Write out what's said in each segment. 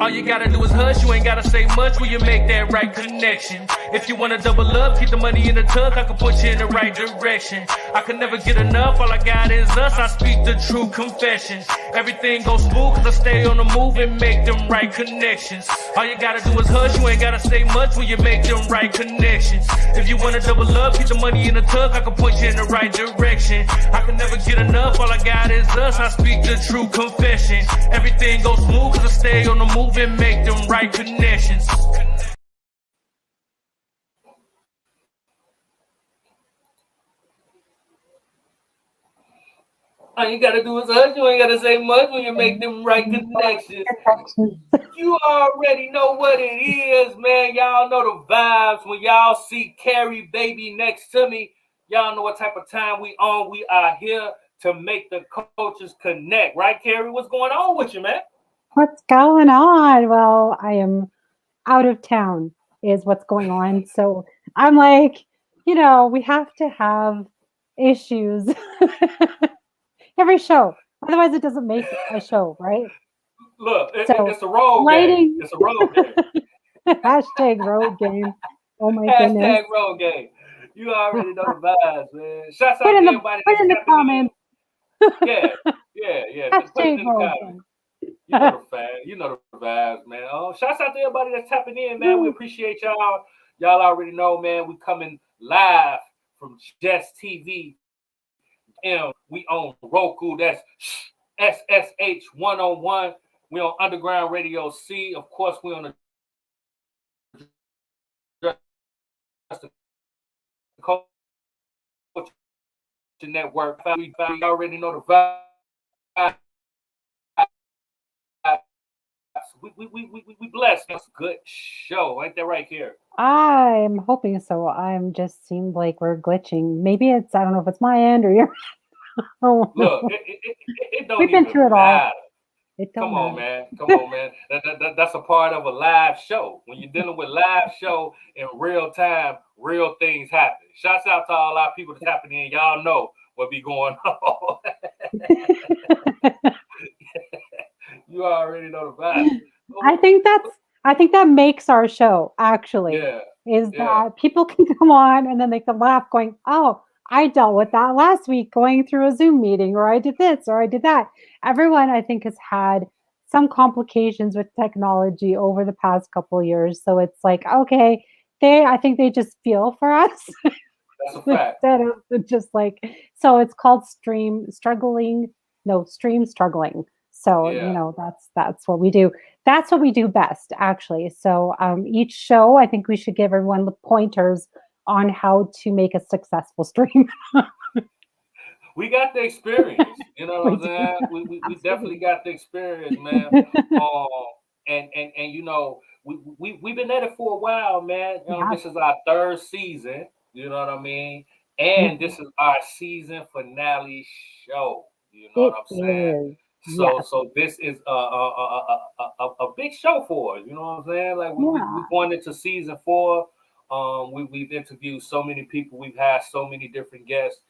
All you gotta do is hush, you ain't gotta say much when you make that right connection. If you wanna double up, keep the money in the tuck, I can put you in the right direction. I can never get enough, all I got is us, I speak the true confessions. Everything goes smooth cause I stay on the move and make them right connections. All you gotta do is hush, you ain't gotta say much when you make them right connections. If you wanna double up, keep the money in the tuck, I can put you in the right direction. I can never get enough, all I got is us, I speak the true confession. Everything goes smooth cause I stay on the move and make them right connections. All you gotta do is hush, you ain't gotta say much when you make them right connections. You already know what it is, man. Y'all know the vibes. When y'all see Carrie baby next to me, y'all know what type of time we on. We are here to make the cultures connect. Right, Carrie? What's going on with you, man? What's going on? Well, I am out of town, is what's going on. So I'm like, we have to have issues every show. Otherwise, it doesn't make a show, right? Look, So it's a road game. lighting, It's a road game. hashtag road game. Oh my goodness. Hashtag road game. You already know the vibes, man. Shouts out Put to in the everybody put that's in the tapping in. comments. Yeah. Just put it Hashtag in the road comments. game. You know the fan. You know the vibes, man. Shouts out to everybody that's tapping in, man. We appreciate y'all. Y'all already know, man. We coming live from Just TV. We on Roku. That's SSH 101. We on Underground Radio C. Of course, we on the Culture Network. We already know the vibes. We blessed. That's a good show. Ain't that right here? I'm hoping so. I'm just seemed like we're glitching. Maybe it's, I don't know if it's my end or your. Oh Look, no. it don't We've been even through it all. matter. It don't Come on, matter. man. Come on, man. That's a part of a live show. When you're dealing with live show in real time, real things happen. Shouts out to all our people that's happening in. Y'all know what be going on. You already know the vibe. I think that's I think that makes our show actually Yeah, is yeah, that people can come on and then they can laugh going, "Oh, I dealt with that last week going through a Zoom meeting or I did this or I did that." Everyone I think has had some complications with technology over the past couple of years. So it's like, okay, I think they just feel for us that's a fact. instead of just like so it's called stream struggling no stream struggling so Yeah. that's what we do. That's what we do best actually. So each show I think we should give everyone the pointers on how to make a successful stream. We got the experience. You know We what I'm do. saying? We definitely Absolutely. got the experience, man. Um, and we've been at it for a while, man. Yeah. This is our third season. You know what I mean? And Mhm. this is our season finale show. You know what It I'm saying? is. So Yes. this is a big show for us. You know what I'm saying? Like we Yeah. going into season four. We've interviewed so many people. We've had so many different guests.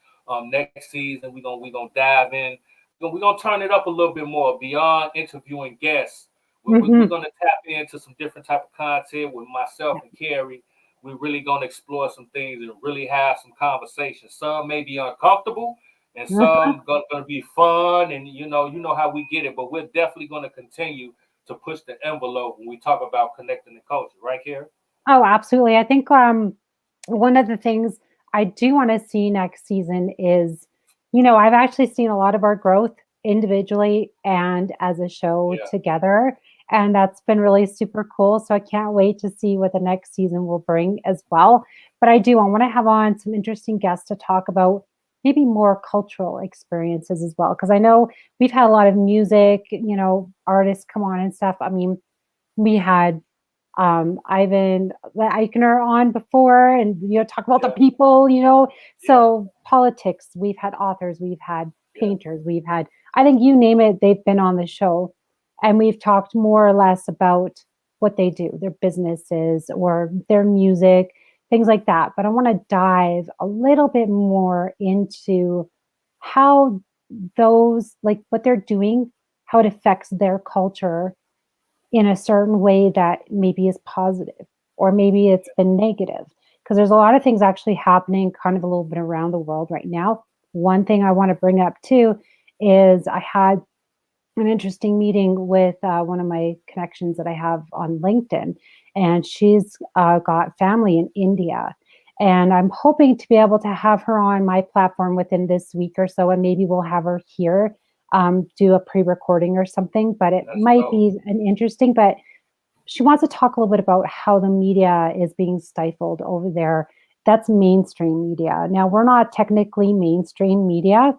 Next season we gonna dive in. We're gonna turn it up a little bit more beyond interviewing guests. We're Hmm. gonna tap into some different type of content with myself and Carrie. We're really gonna explore some things and really have some conversations. Some may be uncomfortable, and some gonna be fun. And you know how we get it. But we're definitely gonna continue to push the envelope when we talk about connecting the culture. Right here. Oh, absolutely. I think one of the things I do want to see next season is, I've actually seen a lot of our growth individually and as a show Yeah. together. And that's been really super cool. So I can't wait to see what the next season will bring as well. But I want to have on some interesting guests to talk about maybe more cultural experiences as well. Because I know we've had a lot of music, artists come on and stuff. I mean, we had Ivan Eichner on before, and talk about the Yeah. people. Yeah. So politics. We've had authors, we've had Yeah. painters, we've had. I think you name it, they've been on the show, and we've talked more or less about what they do, their businesses or their music, things like that. But I want to dive a little bit more into how those, like what they're doing, how it affects their culture in a certain way that maybe is positive, or maybe it's been negative. Because there's a lot of things actually happening kind of a little bit around the world right now. One thing I want to bring up too is I had an interesting meeting with one of my connections that I have on LinkedIn, and she's got family in India. And I'm hoping to be able to have her on my platform within this week or so, and maybe we'll have her here, do a pre-recording or something. But it That's might dope. be an interesting. But she wants to talk a little bit about how the media is being stifled over there. That's mainstream media. Now, we're not technically mainstream media.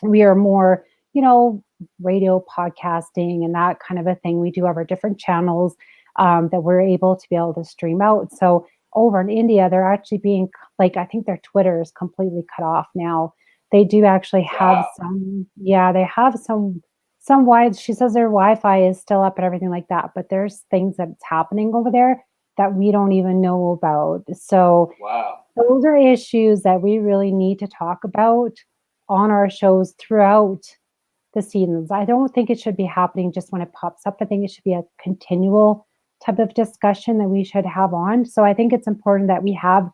We are more, you know, radio podcasting and that kind of a thing. We do have our different channels that we're able to be able to stream out. So over in India, they're actually being like, I think their Twitter is completely cut off now. They do actually have Wow. some, yeah, they have some wide. She says their Wi-Fi is still up and everything like that, but there's things that's happening over there that we don't even know about. So Wow. those are issues that we really need to talk about on our shows throughout the seasons. I don't think it should be happening just when it pops up. I think it should be a continual type of discussion that we should have on. So I think it's important that we have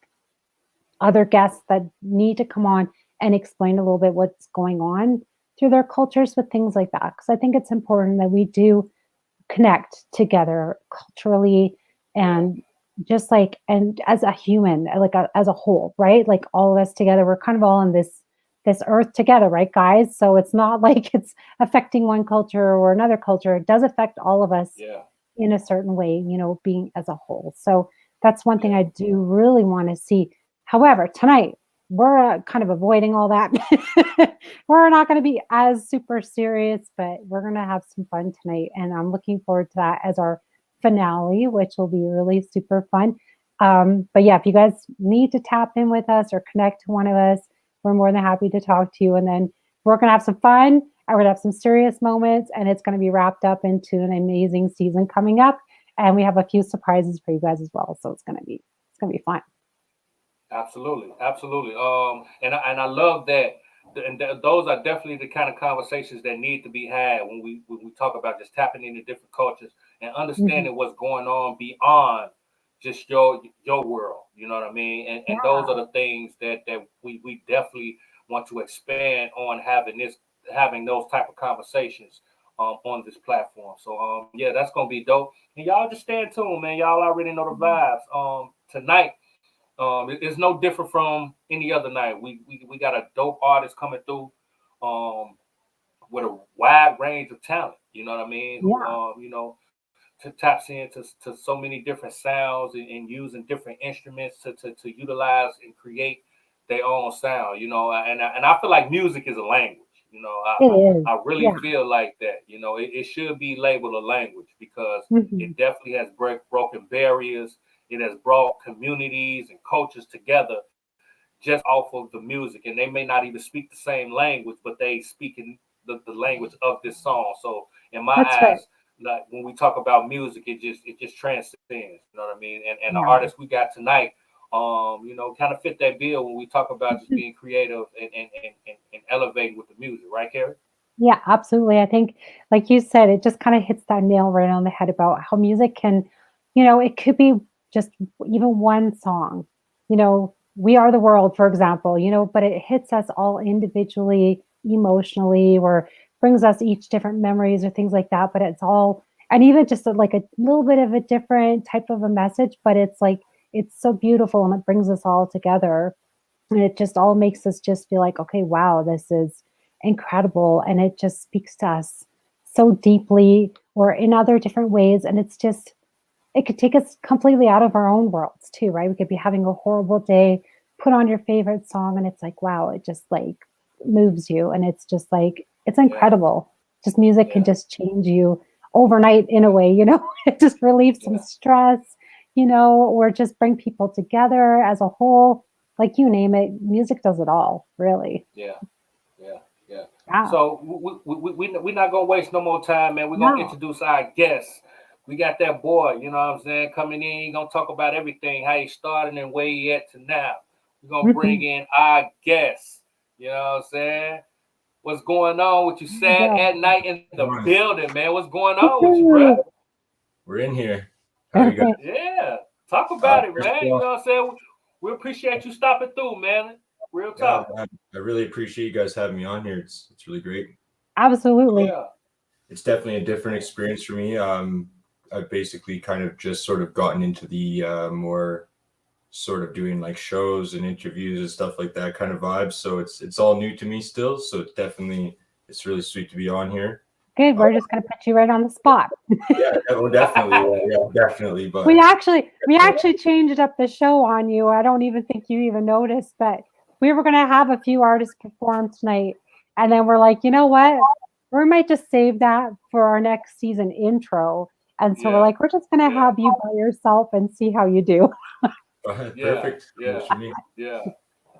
other guests that need to come on and explain a little bit what's going on through their cultures with things like that. Because I think it's important that we do connect together culturally Yeah. and just like and as a human, like as a whole, right? Like all of us together, we're kind of all on this earth together, right, guys? So it's not like it's affecting one culture or another culture. It does affect all of us Yeah. in a certain way, you know, being as a whole. So that's one thing Yeah. I do really want to see. However, tonight we're kind of avoiding all that. We're not going to be as super serious, but we're going to have some fun tonight. And I'm looking forward to that as our finale, which will be really super fun. But yeah, if you guys need to tap in with us or connect to one of us, we're more than happy to talk to you. And then we're going to have some fun. And we're going to have some serious moments, and it's going to be wrapped up into an amazing season coming up. And we have a few surprises for you guys as well. So it's going to be fun. Absolutely, absolutely. And I love that. Those are definitely the kind of conversations that need to be had when we talk about just tapping into different cultures and Mhm. understanding what's going on beyond just your world. You know what I mean? And those are Yeah, the things that we definitely want to expand on having those type of conversations on this platform. So yeah, that's gonna be dope. And y'all just stay tuned, man. Y'all already know the vibes. Tonight it's no different from any other night. We got a dope artist coming through um, with a wide range of talent. You know what I mean? Who yeah, taps into so many different sounds and using different instruments to utilize and create their own sound. And I feel like music is a language. You know, it is. I really Yeah. feel like that. It should be labeled a language because Mhm. it definitely has broken barriers. It has brought communities and cultures together just off of the music, and they may not even speak the same language, but they speak in the language of this song. So in my That's right. eyes, like when we talk about music, it just transcends. You know what I mean? And the Yeah. artists we got tonight, kind of fit that bill when we talk about just being creative and elevating with the music, right, Carrie? Yeah, absolutely. I think, like you said, it just kind of hits that nail right on the head about how music can, it could be just even one song. We Are the World, for example, but it hits us all individually, emotionally, or brings us each different memories or things like that. But it's all, and even just like a little bit of a different type of a message, but it's like, it's so beautiful and it brings us all together. And it just all makes us just feel like, okay, wow, this is incredible. And it just speaks to us so deeply or in other different ways. And it's just, it could take us completely out of our own worlds too, right? We could be having a horrible day, put on your favorite song, and it's like, wow, it just like moves you. And it's just like, it's Yeah, incredible. Just music can yeah, just change you overnight in a yeah, way, it just relieves some yeah, stress, or just bring people together as a whole. Like you name it, music does it all, really. yeah, yeah, yeah. Yeah. So we're not gonna waste no more time, man. We're gonna No. introduce our guest. We got that boy, you know what I'm saying, coming in. He's gonna talk about everything, how he started and where he at to now. We're gonna bring Mhm. in our guest. You know what I'm saying? What's going on with you? There we Sad go. at night in the Right. building, man. What's going on with you, bruh? Woohoo. We're in here. How are you guys? Yeah. Talk about it, First man. of You know all, what I'm saying? We appreciate you stopping through, man. Real yeah, talk. I really appreciate you guys having me on here. It's really great. Absolutely. Yeah. It's definitely a different experience for me. I've basically kind of just sort of gotten into the more sort of doing like shows and interviews and stuff like that kind of vibes. So it's all new to me still. So it's really sweet to be on here. Good. We're just going to put you right on the spot. Yeah, definitely. But We actually changed up the show on you. I don't even think you even noticed, but we were going to have a few artists perform tonight, and then we're like, you know what? We might just save that for our next season intro. And so we're Yeah. like, we're just going to have you by yourself and see how you do. perfect. Yeah. Works for me. Yeah.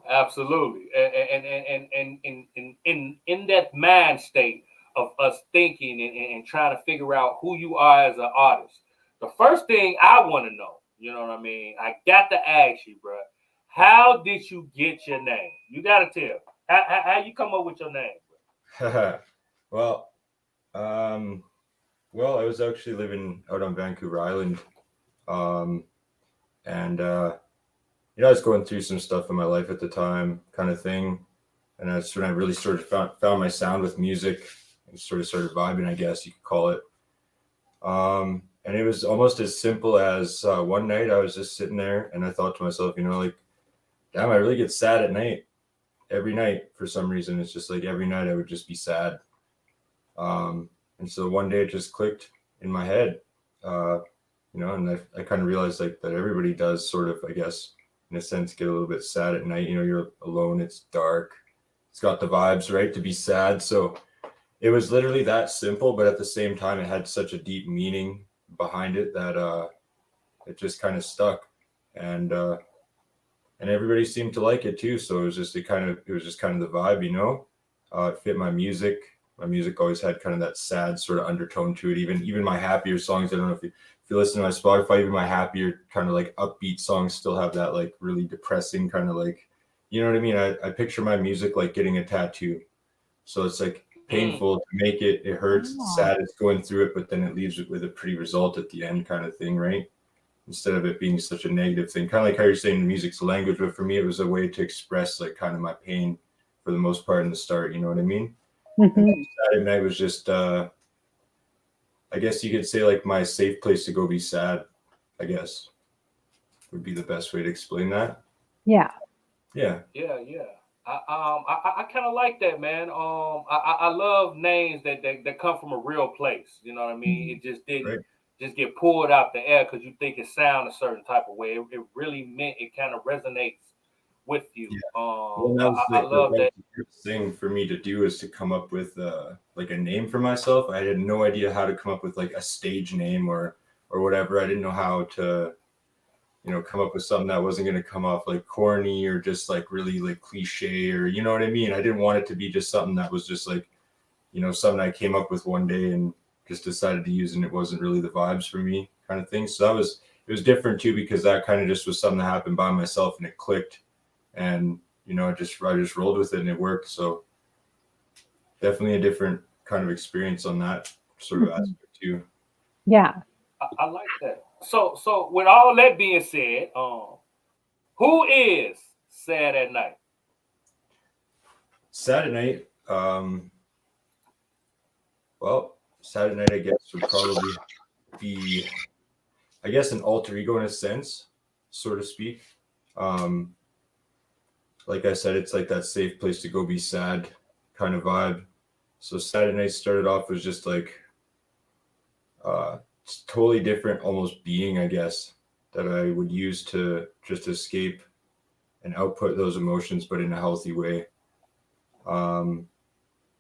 Absolutely. And in that mind state of us thinking and trying to figure out who you are as an artist, the first thing I want to know, you know what I mean? I got to ask you, bro, how did you get your name? You got to tell. How you come up with your name, bro? well, I was actually living out on Vancouver Island, and I was going through some stuff in my life at the time, kind of thing, and that's when I really sort of found my sound with music, and sort of started vibing, I guess you could call it. And it was almost as simple as one night I was just sitting there, and I thought to myself, like, damn, I really get sad at night. Every night, for some reason, it's just like every night I would just be sad. And so one day it just clicked in my head, and I kind of realized like that everybody does sort of, I guess, in a sense, get a little bit sad at night. You're alone, it's dark, it's got the vibes, right, to be sad. So it was literally that simple, but at the same time, it had such a deep meaning behind it that it just kind of stuck, and everybody seemed to like it too. So it was just kind of the vibe, it fit my music. My music always had kind of that sad sort of undertone to it. Even my happier songs, I don't know if you listen to my Spotify, even my happier kind of like upbeat songs still have that like really depressing kind of like, you know what I mean? I picture my music like getting a tattoo. So it's like painful to make it. It hurts. It's sad. It's going through it, but then it leaves it with a pretty result at the end kind of thing, right? Instead of it being such a negative thing, kind of like how you're saying music's a language, but for me, it was a way to express like kind of my pain for the most part in the start. You know what I mean? Mm-hmm. SadAtNight was just, I guess you could say like my safe place to go be sad, I guess would be the best way to explain that. Yeah. I kind of like that, man. I love names that come from a real place. You know what I mean? It just didn't just get pulled out the air because you think it sounds a certain type of way. It really meant it kind of resonates with you. Yeah. I love that. The thing for me to do is to come up with like a name for myself. I had no idea how to come up with like a stage name or whatever. I didn't know how to come up with something that wasn't going to come off like corny or just like really like cliche, or you know what I mean? I didn't want it to be just something that was just like, something I came up with one day and just decided to use, and it wasn't really the vibes for me kind of thing. So it was different too, because that kind of just was something that happened by myself and it clicked, and I just rolled with it and it worked. So definitely a different kind of experience on that sort of aspect too. Yeah. I like that. So with all that being said, who is SadAtNight? SadAtNight, SadAtNight, I guess, would probably be, I guess, an alter ego in a sense, so to speak. Like I said, it's like that safe place to go be sad kind of vibe. So SadAtNight started off as just like it's totally different, almost being, I guess, that I would use to just escape and output those emotions, but in a healthy way.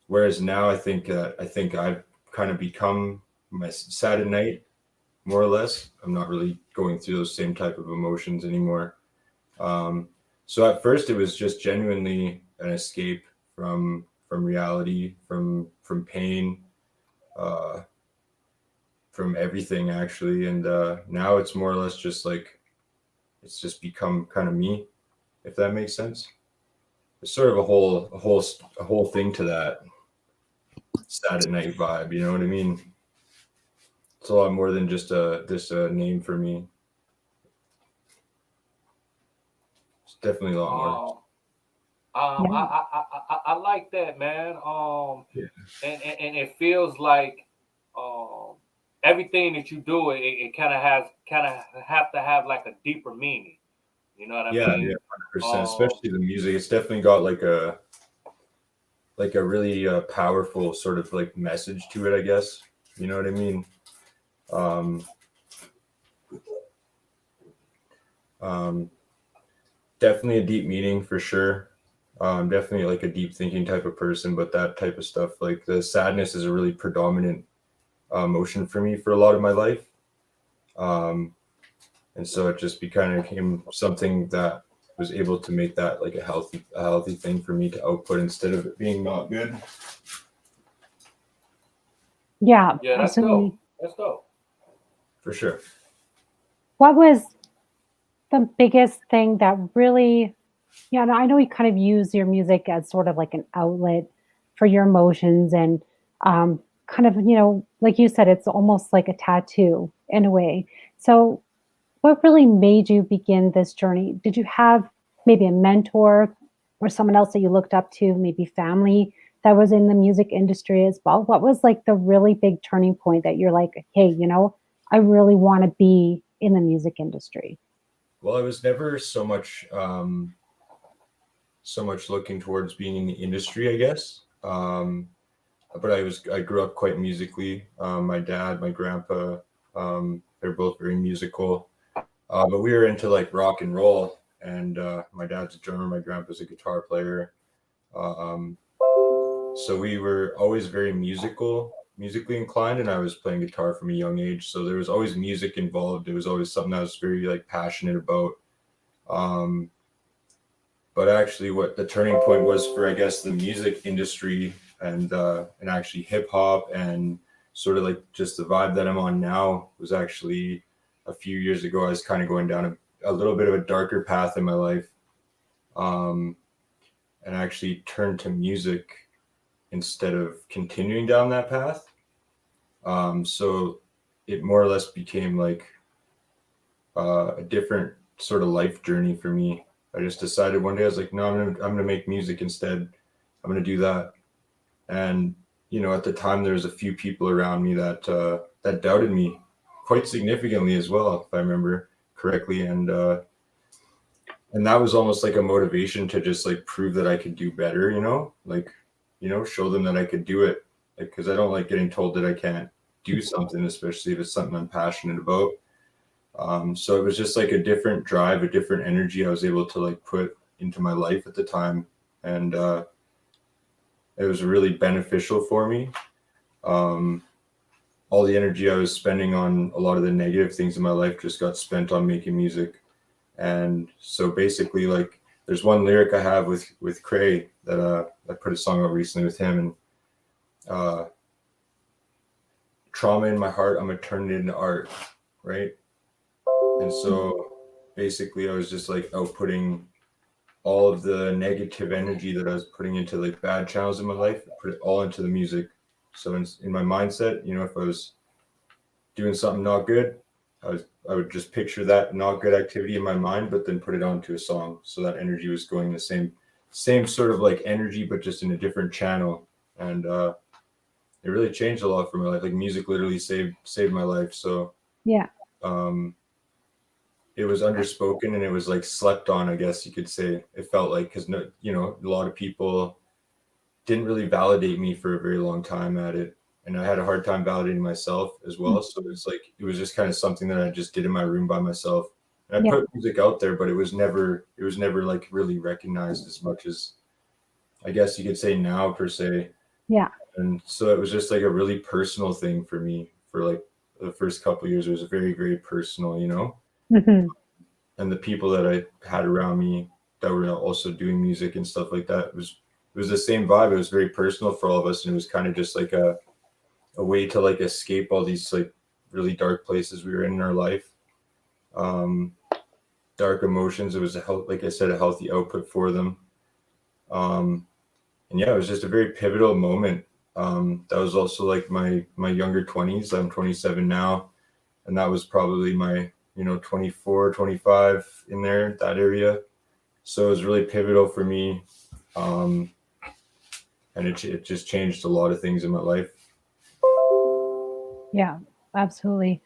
Whereas now I think I've kind of become my SadAtNight, more or less. I'm not really going through those same type of emotions anymore. So at first it was just genuinely an escape from reality, from pain, from everything actually. And now it's more or less just like, it's just become kind of me, if that makes sense. There's sort of a whole thing to that SadAtNight vibe, you know what I mean? It's a lot more than just a name for me. It's definitely a lot more. Yeah. I like that, man. Yeah. And it feels like um everything that you do, it kind of have to have like a deeper meaning. You know what I Yeah, yeah, mean? 100%. Um, Especially the music. It's definitely got like a really powerful sort of like message to it, I guess. You know what I mean? Um, um, Definitely a deep meaning for sure. Definitely like a deep thinking type of person, but that type of stuff, like the sadness, is a really predominant emotion for me for a lot of my life. Um, and so it just kind of became something that was able to make that like a healthy thing for me to output instead of it being not good. Yeah, yeah, that's absolutely. dope. That's dope. For sure. What was the biggest thing that really, yeah, and I know you kind of use your music as sort of like an outlet for your emotions and kind of, like you said, it's almost like a tattoo in a way. So, what really made you begin this journey? Did you have maybe a mentor or someone else that you looked up to, maybe family that was in the music industry as well? What was like the really big turning point that you're like, hey, I really want to be in the music industry? Well, I was never so much looking towards being in the industry, I guess. But I grew up quite musically. My dad, my grandpa, they're both very musical. But we were into like rock and roll, and my dad's a drummer, my grandpa's a guitar player. Um, so we were always very musically inclined, and I was playing guitar from a young age. So there was always music involved. It was always something I was very like passionate about. Um, but actually, what the turning point was for, I guess, the music industry and actually hip hop and sort of like just the vibe that I'm on now was actually a few years ago. I was kind of going down a little bit of a darker path in my life, um, and actually turned to music instead of continuing down that path. So it more or less became like a different sort of life journey for me. I just decided one day I was like, no, I'm gonna make music instead. I'm gonna do that. And at the time there was a few people around me that doubted me quite significantly as well, if I remember correctly. And that was almost like a motivation to just like prove that I could do better. Like show them that I could do it. Like, because I don't like getting told that I can't do something, especially if it's something I'm passionate about. So it was just like a different drive, a different energy I was able to like put into my life at the time, and it was really beneficial for me. Um, all the energy I was spending on a lot of the negative things in my life just got spent on making music, and so basically, like, there's one lyric I have with Cray that I put a song out recently with him, and uh, trauma in my heart, I'm gonna turn it into art, right? And so basically, I was just like outputting all of the negative energy that I was putting into like bad channels in my life, put it all into the music. So in my mindset, if I was doing something not good, I would just picture that not good activity in my mind, but then put it onto a song. So that energy was going the same sort of like energy, but just in a different channel. And it really changed a lot for my life. Like music literally saved my life. So Yeah. um it was underspoken and it was like slept on, I guess you could say. It felt like, because no, a lot of people didn't really validate me for a very long time at it, and I had a hard time validating myself as well. So it's like it was just kind of something that I just did in my room by myself, and I Yeah. put music out there, but it was never like really recognized as much as, I guess you could say, now per se. Yeah. And so it was just like a really personal thing for me for like the first couple of years. It was very, very personal. Hmm. And the people that I had around me that were also doing music and stuff like that, it was the same vibe. It was very personal for all of us, and it was kind of just like a way to like escape all these like really dark places we were in our life, um, dark emotions. It was like I said, a healthy output for them. And yeah, it was just a very pivotal moment That was also like my younger 20s. I'm 27 now, and that was probably my 24, 25 in there, that area. So it was really pivotal for me, and it just changed a lot of things in my life. Yeah, absolutely.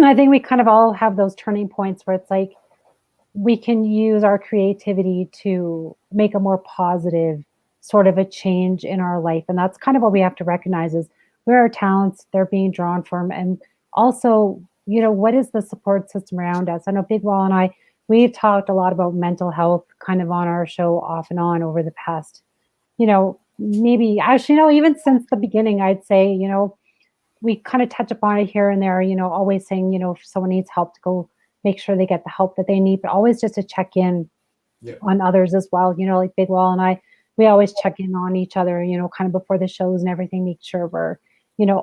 I think we kind of all have those turning points where it's like we can use our creativity to make a more positive sort of a change in our life. And that's kind of what we have to recognize is where our talents they're being drawn from. And also, what is the support system around us? I know Big Wall and I, we've talked a lot about mental health kind of on our show off and on over the past, maybe actually, even since the beginning, I'd say, we kind of touch upon it here and there, always saying, if someone needs help to go make sure they get the help that they need, but always just to check in Yeah. on others as well. Like Big Wall and I, we always check in on each other, kind of before the shows and everything, make sure we're,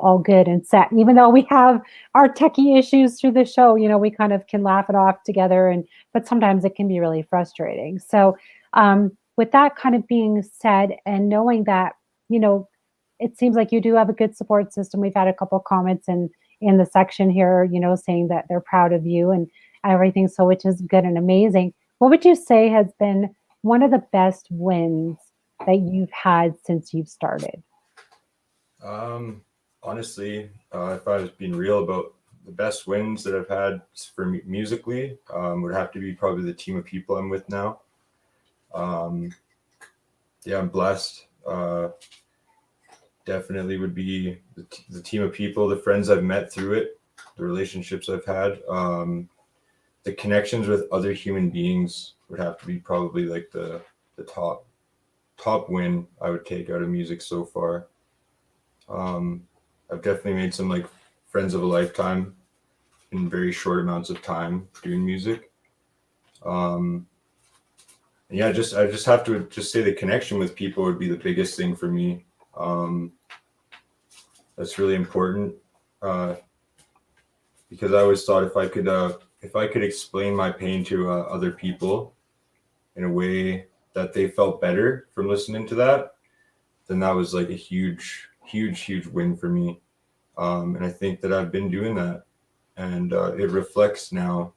all good and set. Even though we have our techie issues through the show, we kind of can laugh it off together. But sometimes it can be really frustrating. So with that kind of being said, and knowing that, it seems like you do have a good support system. We've had a couple of comments in the section here, saying that they're proud of you and everything. So which is good and amazing. What would you say has been one of the best wins that you've had since you've started? Honestly, if I was being real about the best wins that I've had for me musically, would have to be probably the team of people I'm with now. Yeah, I'm blessed. Definitely would be the team of people, the friends I've met through it, the relationships I've had, the connections with other human beings would have to be probably like the top win I would take out of music so far. I've definitely made some like friends of a lifetime in very short amounts of time doing music. Yeah, I just have to just say the connection with people would be the biggest thing for me. That's really important, because I always thought if I could explain my pain to other people in a way that they felt better from listening to that, then that was like a huge win for me. And I think that I've been doing that, and it reflects now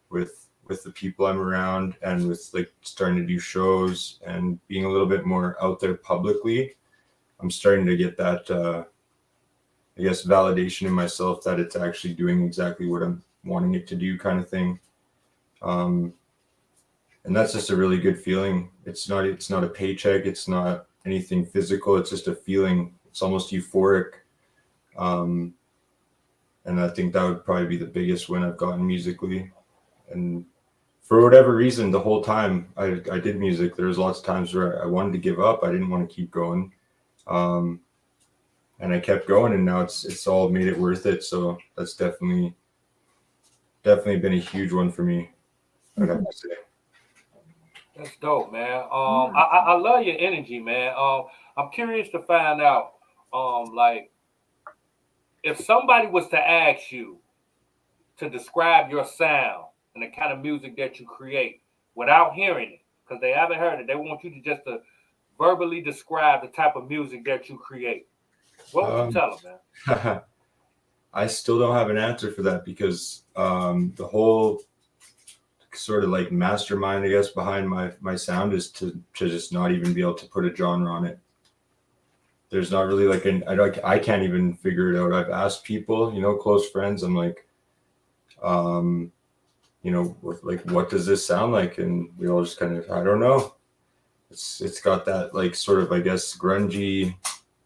with the people I'm around, and with like starting to do shows and being a little bit more out there publicly. I'm starting to get that, I guess, validation in myself that it's actually doing exactly what I'm wanting it to do, kind of thing. And that's just a really good feeling. It's not a paycheck. It's not anything physical. It's just a feeling. It's almost euphoric. And I think that would probably be the biggest win I've gotten musically. And for whatever reason, the whole time I did music, there was lots of times where I wanted to give up. I didn't want to keep going. And I kept going, and now it's all made it worth it. So that's definitely been a huge one for me, I'd have to say. That's dope, man. I love your energy, man. I'm curious to find out, like, if somebody was to ask you to describe your sound and the kind of music that you create without hearing it, because they haven't heard it, they want you to just to verbally describe the type of music that you create. What would you tell them, man? I still don't have an answer for that, because the whole sort of like mastermind, I guess, behind my sound is to just not even be able to put a genre on it. There's not really like I can't even figure it out. I've asked people, close friends, I'm like, what does this sound like? And we all just kind of, I don't know. It's got that like sort of, I guess, grungy,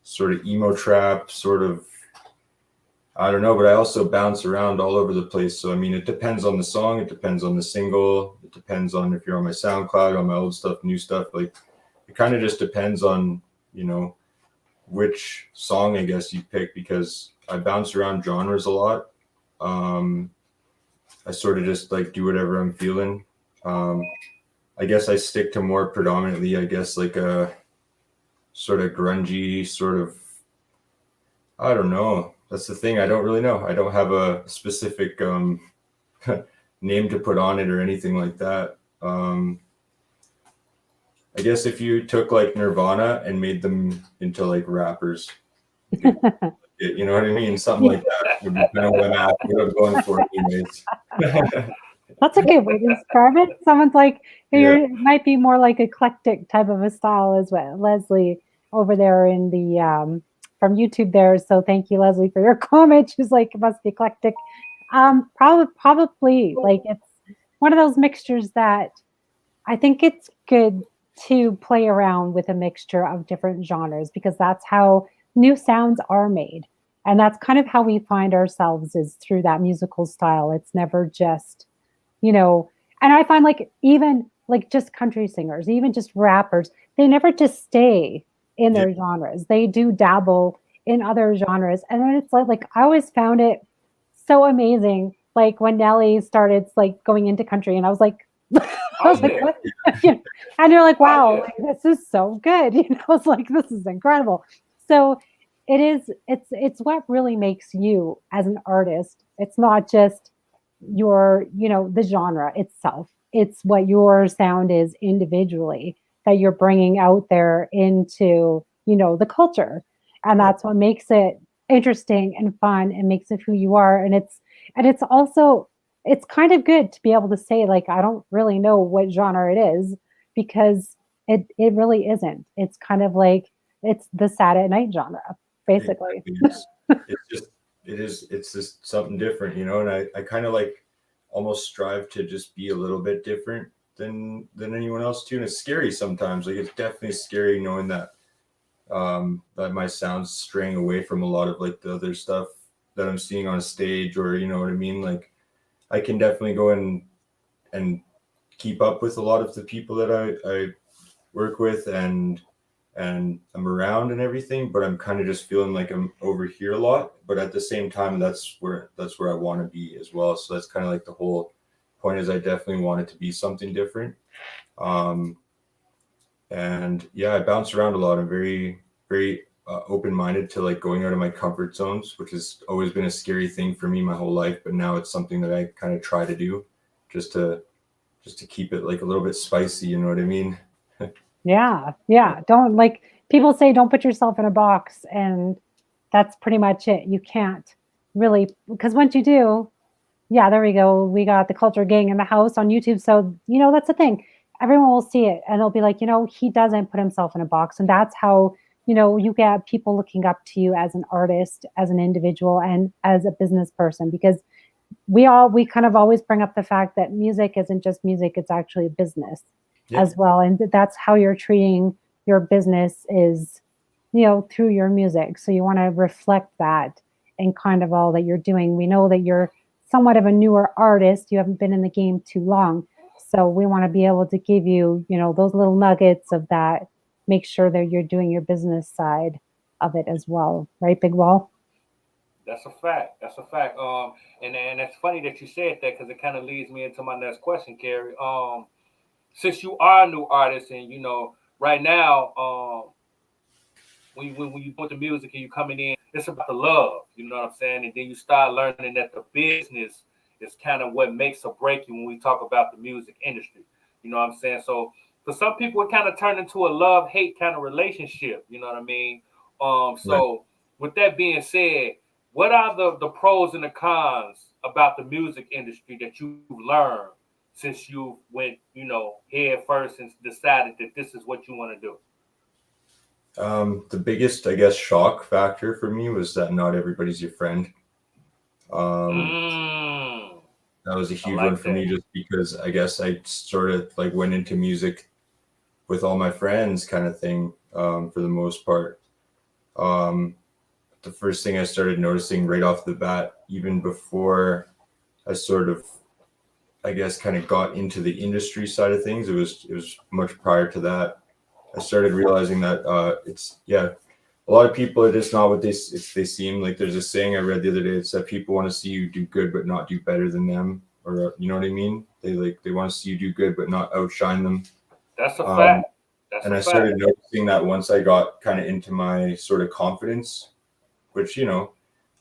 sort of emo trap, sort of, I don't know, but I also bounce around all over the place. So, I mean, it depends on the song. It depends on the single. It depends on if you're on my SoundCloud, on my old stuff, new stuff. Like, it kind of just depends on, which song, I guess, you pick, because I bounce around genres a lot. I sort of just like do whatever I'm feeling. I guess I stick to more predominantly, I guess, like a sort of grungy sort of, I don't know. That's the thing. I don't really know. I don't have a specific name to put on it or anything like that. I guess if you took like Nirvana and made them into like rappers, You know what I mean? Something like that would be kind of what I'm going for anyways. That's a good way to describe it. Someone's like, hey, Yeah. it might be more like eclectic type of a style as well. Leslie over there in the from YouTube there. So thank you, Leslie, for your comment. She's like, it must be eclectic. Probably like it's one of those mixtures that I think it's good to play around with a mixture of different genres because that's how new sounds are made. And that's kind of how we find ourselves is through that musical style. It's never just, you know, and I find like even like just country singers, even just rappers, they never just stay in Yeah. their genres. They do dabble in other genres. And then it's like I always found it so amazing. Like when Nelly started like going into country and I was like, I Oh was like, yeah. what? You know, and you're like, Oh wow, yeah. like, this is so good. You know, it's like this is incredible. So it is, it's what really makes you as an artist. It's not just your, you know, the genre itself. It's what your sound is individually that you're bringing out there into, you know, the culture. And Right. that's what makes it interesting and fun and makes it who you are. And it's also it's kind of good to be able to say like I don't really know what genre it is because it really isn't. It's kind of like it's the sad at night genre, basically. Exactly. It's just it's just something different, you know, and I kind of like almost strive to just be a little bit different than anyone else too. And it's scary sometimes. Like it's definitely scary knowing that my sound's straying away from a lot of like the other stuff that I'm seeing on a stage, or you know what I mean? Like I can definitely go and keep up with a lot of the people that I work with and I'm around and everything, but I'm kind of just feeling like I'm over here a lot. But at the same time, that's where I want to be as well. So that's kind of like the whole point is I definitely want it to be something different. Um, and yeah, I bounce around a lot. I'm very open-minded to like going out of my comfort zones, which has always been a scary thing for me my whole life. But now it's something that I kind of try to do just to keep it like a little bit spicy. You know what I mean? Yeah, yeah. Don't like people say don't put yourself in a box and that's pretty much it. You can't really because once you do, yeah, there we go. We got the culture gang in the house on YouTube. So, you know, that's the thing. Everyone will see it and they'll be like, you know, he doesn't put himself in a box. And that's how, you know, you get people looking up to you as an artist, as an individual, and as a business person because we kind of always bring up the fact that music isn't just music, it's actually a business Yeah. as well. And that's how you're treating your business is, you know, through your music. So you want to reflect that in kind of all that you're doing. We know that you're somewhat of a newer artist. You haven't been in the game too long. So we want to be able to give you, you know, those little nuggets of that. Make sure that you're doing your business side of it as well. Right, Big Wall? That's a fact. That's a fact. And it's funny that you said that because it kind of leads me into my next question, Carrie. Since you are a new artist and you know right now, when you put the music and you coming in, it's about the love. You know what I'm saying? And then you start learning that the business is kind of what makes or break you when we talk about the music industry. You know what I'm saying? So for some people, it kind of turned into a love hate kind of relationship. You know what I mean? Right. So with that being said, what are the pros and the cons about the music industry that you've learned since you went, you know, head first and decided that this is what you want to do? The biggest, I guess, shock factor for me was that not everybody's your friend. Um, Mm, that was a I huge one like for that. me just because I guess I sort of like went into music with all my friends kind of thing, for the most part. Um, the first thing I started noticing right off the bat, even before I sort of, I guess, kind of got into the industry side of things, it was much prior to that. I started realizing that it's yeah, a lot of people are just not what they seem. Like there's a saying I read the other day. It's that people want to see you do good but not do better than them, or you know what I mean. They want to see you do good but not outshine them. That's a Um, fact. That's and a I fact. started noticing that once I got kind of into my sort of confidence, which you know,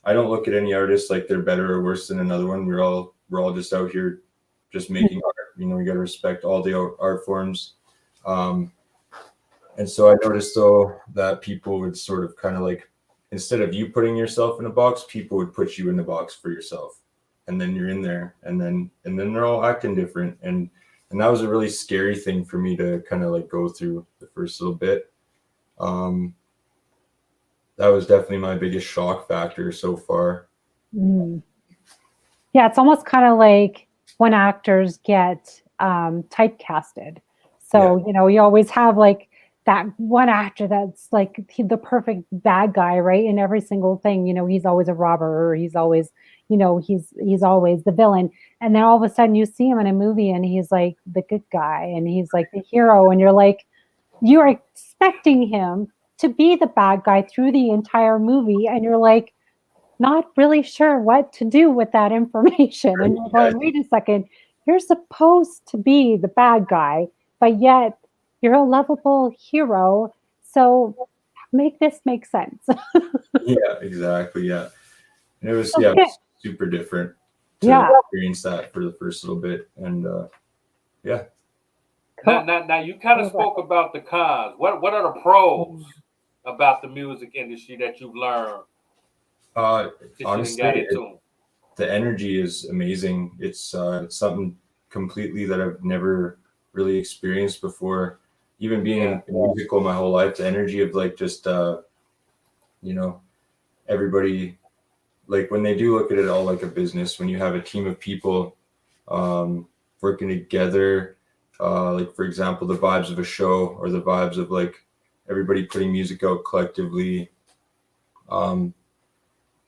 I don't look at any artist like they're better or worse than another one. We're all just out here, just making art. You know, we got to respect all the art forms. Um, and so I noticed though that people would sort of kind of like instead of you putting yourself in a box, people would put you in the box for yourself, and then you're in there, and then they're all acting different, and that was a really scary thing for me to kind of like go through the first little bit. That was definitely my biggest shock factor so far. Mm. Yeah, it's almost kind of like when actors get typecasted. So, Yeah. you know, you always have like that one actor that's like the perfect bad guy, right? In every single thing, you know, he's always a robber, or he's always, you know, he's always the villain. And then all of a sudden you see him in a movie and he's like the good guy and he's like the hero, and you're like, you're expecting him to be the bad guy through the entire movie, and you're like not really sure what to do with that information. And you're going, wait a second, you're supposed to be the bad guy, but yet you're a lovable hero. So make this make sense. Yeah, exactly. Yeah. And it was, Okay. it was super different to Yeah. experience that for the first little bit. And yeah. Cool. Now you kind of spoke about the cons. What are the pros about the music industry that you've learned? Honestly, the energy is amazing. It's something completely that I've never really experienced before. Even being in musical my whole life, the energy of like just you know, everybody, like when they do look at it all like a business, when you have a team of people working together, like for example, the vibes of a show, or the vibes of like everybody putting music out collectively.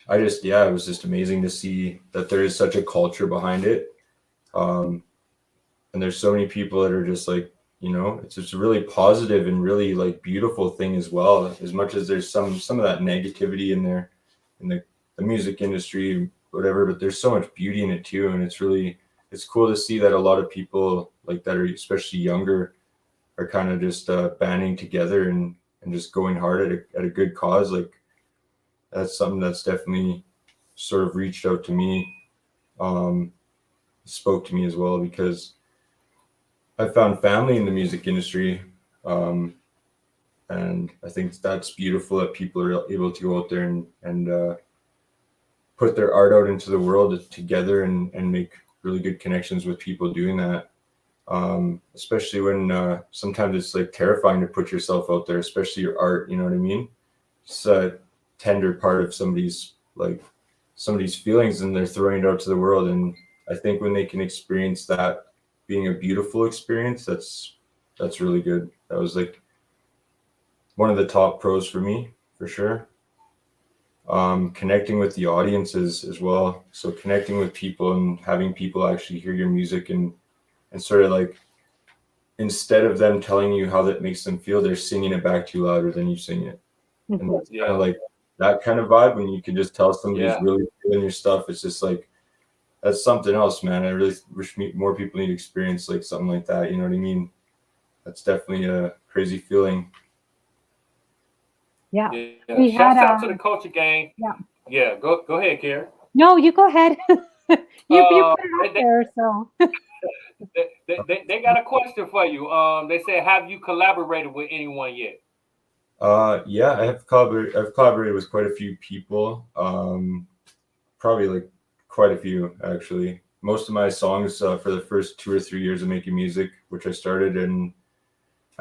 It was just amazing to see that there is such a culture behind it. And there's so many people that are just like, you know, it's just a really positive and really like beautiful thing as well. As much as there's some of that negativity in there, in the music industry, whatever, but there's so much beauty in it too. And it's cool to see that a lot of people like that are especially younger are kind of just banding together and just going hard at a good cause. Like that's something that's definitely sort of reached out to me, spoke to me as well, because I found family in the music industry. And I think that's beautiful that people are able to go out there and put their art out into the world together and make really good connections with people doing that. Especially when sometimes it's like terrifying to put yourself out there, especially your art, you know what I mean? It's a tender part of somebody's feelings, and they're throwing it out to the world. And I think when they can experience that being a beautiful experience, that's really good. That was like one of the top pros for me, for sure. Connecting with the audiences as well. So connecting with people and having people actually hear your music and sort of like, instead of them telling you how that makes them feel, they're singing it back to you louder than you sing it. And that's kind of like that kind of vibe when you can just tell somebody's really feeling your stuff. It's just like, that's something else, man. I really wish more people need to experience like something like that. You know what I mean? That's definitely a crazy feeling. Yeah. We Shouts out to the culture gang. Yeah. Go ahead, Karen. No, you go ahead. you put it up there, so. they got a question for you. They say, have you collaborated with anyone yet? Yeah, I've collaborated with quite a few people. Probably like quite a few, actually. Most of my songs for the first 2 or 3 years of making music, which I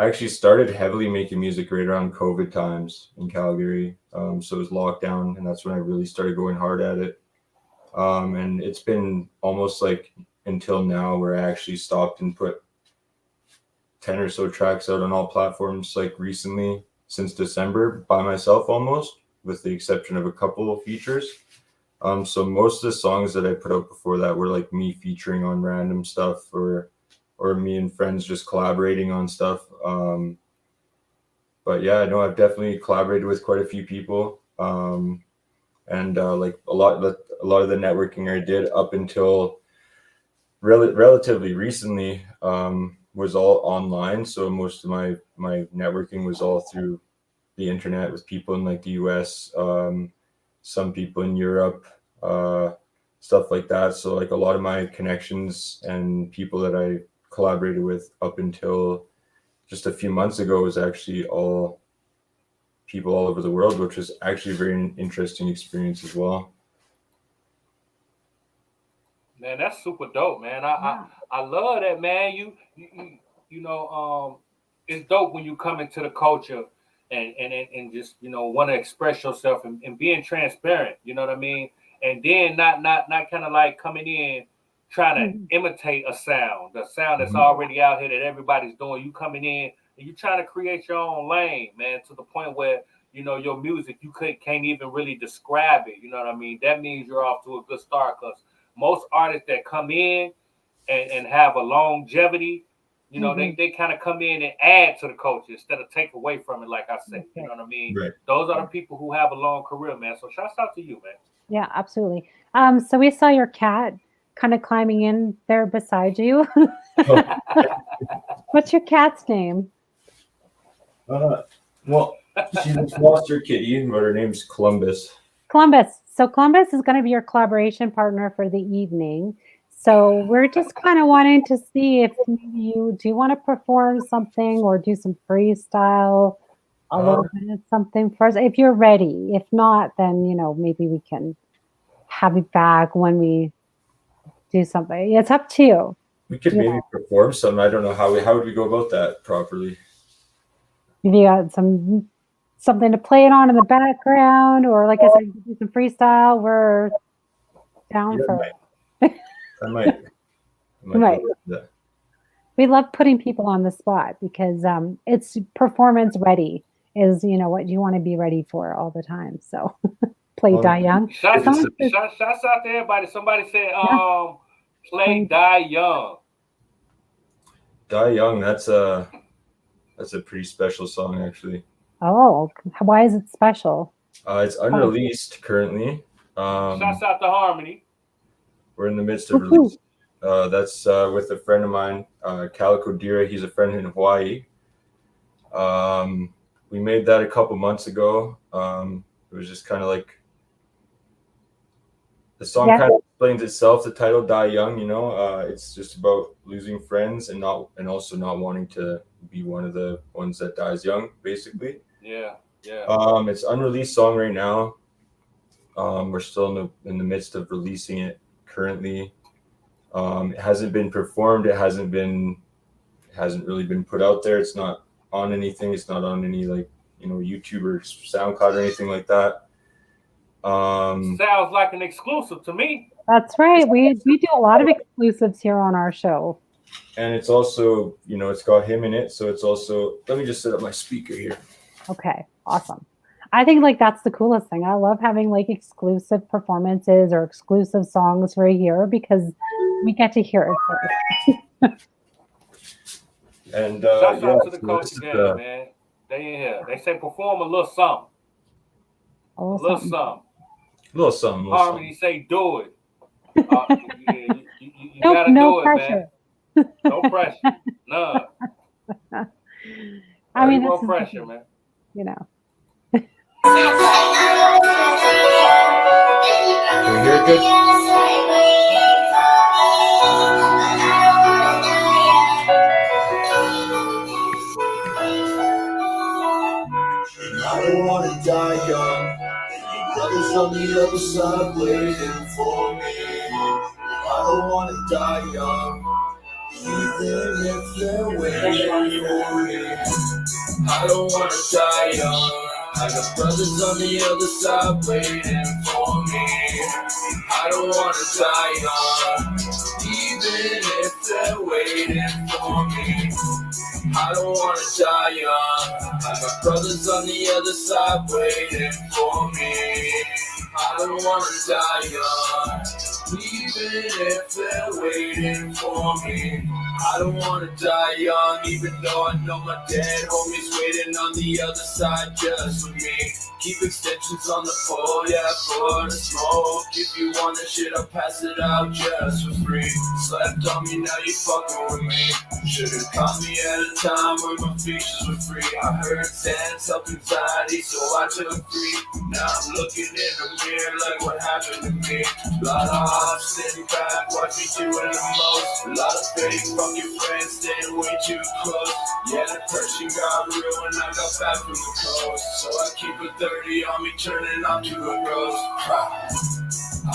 actually started heavily making music right around COVID times in Calgary. So it was lockdown, and that's when I really started going hard at it. And it's been almost like until now where I actually stopped and put 10 or so tracks out on all platforms, like recently, since December, by myself almost, with the exception of a couple of features. So most of the songs that I put out before that were like me featuring on random stuff, or me and friends just collaborating on stuff. But yeah, I know I've definitely collaborated with quite a few people. And like a lot of the networking I did up until relatively recently was all online. So most of my networking was all through the internet with people in like the US, some people in Europe, stuff like that. So like a lot of my connections and people that I collaborated with up until just a few months ago was actually all people all over the world, which was actually a very interesting experience as well. Man, that's super dope, man. I love that, man. You know, it's dope when you come into the culture and just, you know, want to express yourself and being transparent, you know what I mean? And then not kind of like coming in trying to imitate the sound that's already out here that everybody's doing. You coming in and you trying to create your own lane, man, to the point where, you know, your music, you can't even really describe it. You know what I mean? That means you're off to a good start, because most artists that come in and have a longevity, you know, they kind of come in and add to the culture instead of take away from it, like I said. You know what I mean? Right. Those are the people who have a long career, man. So shouts out to you, man. Yeah, absolutely. So we saw your cat kind of climbing in there beside you. What's your cat's name? Well, she's a foster kitty, but her name's Columbus. Columbus. So Columbus is going to be your collaboration partner for the evening. So we're just kind of wanting to see if you do want to perform something or do some freestyle, a little bit of something for us, if you're ready. If not, then, you know, maybe we can have you back when we do something. It's up to you. We could maybe perform some. I don't know how would we go about that properly. If you got something to play it on in the background, or like I said, do some freestyle, we're down for it. I might. We love putting people on the spot because it's performance ready is, you know, what you want to be ready for all the time. So play Die Young. Shouts out to everybody. Somebody said play Die Young. Die Young, that's a pretty special song, actually. Oh, why is it special? It's unreleased currently. Shouts out to Harmony. We're in the midst of release. That's with a friend of mine, Calico Dira. He's a friend in Hawaii. We made that a couple months ago. It was just kind of like the song kind of explains itself. The title "Die Young," you know, it's just about losing friends and also not wanting to be one of the ones that dies young, basically. Yeah. It's unreleased song right now. We're still in the midst of releasing it currently. It hasn't been performed. It hasn't really been put out there. It's not on anything. It's not on any, like, you know, YouTube or SoundCloud or anything like that. Sounds like an exclusive to me. That's right. We do a lot of exclusives here on our show. And it's also, you know, it's got him in it. So it's also, let me just set up my speaker here. Okay, awesome. I think like that's the coolest thing. I love having like exclusive performances or exclusive songs for a year because we get to hear it first. And shout out to the coach again, man. They in here. They say perform a little something. A little something. Harmony say do it. You Nope, gotta no do pressure. it, man. No pressure. None. I mean, no pressure, man. You know. Can we hear it good? I don't wanna die young. Brothers on the other side waiting for me. I don't wanna die young, even if they're waiting for me. I don't wanna die young. I got brothers on the other side waiting for me. I don't wanna die young, even if they're waiting for me. I don't wanna die young. I got brothers on the other side waiting for me. I don't wanna die young, even if they're waiting for me. I don't wanna die young, even though I know my dead homies waiting on the other side just for me. Keep extensions on the pole, yeah, for the smoke. If you want that shit, I'll pass it out just for free. Slept on me, now you fucking with me. Should've caught me at a time where my features were free. I heard sense up anxiety, so I took free. Now I'm looking in the mirror like what happened to me. Lot of hops sitting back watch me doing the most. A lot of fake fucking friends staying way too close. Yeah, the pressure got real when I got back from the coast. So I keep a 30 on me, turning on to a ghost.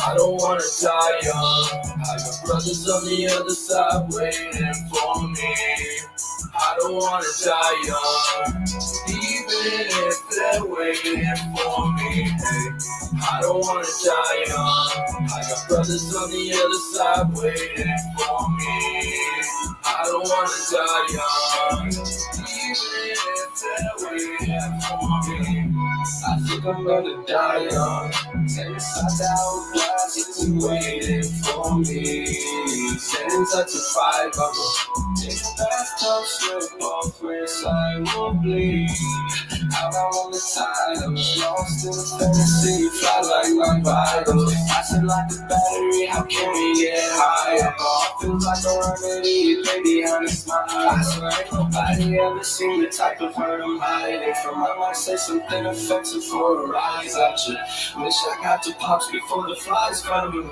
I don't wanna die young. I got brothers on the other side waiting for me. I don't wanna die young, even if they're waiting for me. Hey, I don't wanna die young. I got brothers on the other side waiting for me. I don't wanna die young, even if they're waiting for me. I think I'm gonna die young. Take inside out glass, it's waiting for me. Standing touch a 5, I will take a bathtub, slip off wrist, I will bleed. Out on the tide, I was lost in a fantasy, fly like my vitals. Passing like the battery, how can we get higher? Feels like a remedy, baby, behind a smile. I swear ain't nobody ever seen the type of hurt I'm hiding from. I might say something offensive for a rise. I just wish I got to pops before the flies find me.